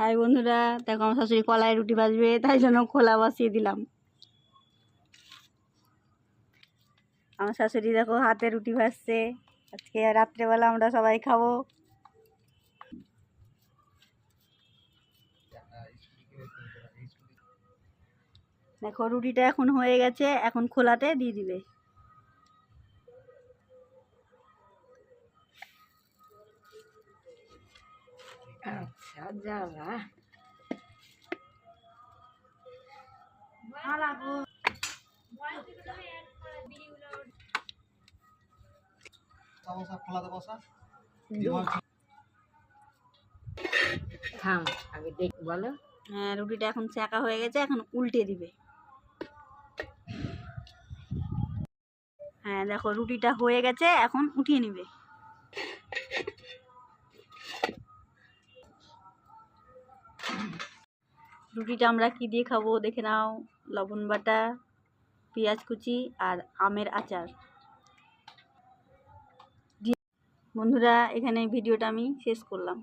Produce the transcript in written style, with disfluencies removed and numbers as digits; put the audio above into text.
High বন্ধুরা, দেখো আমার শাশুড়ি কলায় রুটি ভাজবে, তাই জন্য খোলা বসিয়ে দিলাম। আমার শাশুড়ি দেখো হাতে রুটি ভাজছে। আজকে রাত্রেবেলা আমরা সবাই খাবো। দেখো রুটিটা এখন হয়ে গেছে, এখন খোলাতে দিয়ে দিবে। আচ্ছা যাবা থাম আগে দেখ বলো। হ্যাঁ, রুটিটা এখন চাকা হয়ে গেছে, এখন উল্টে দিবে। হ্যাঁ দেখো রুটিটা হয়ে গেছে, এখন উঠিয়ে নিবে। রুটিটা আমরা কি দিয়ে খাবো দেখে নাও। লবণ বাটা, পেঁয়াজ কুচি আর আমের আচার। বন্ধুরা, এখানে ভিডিওটা আমি শেষ করলাম।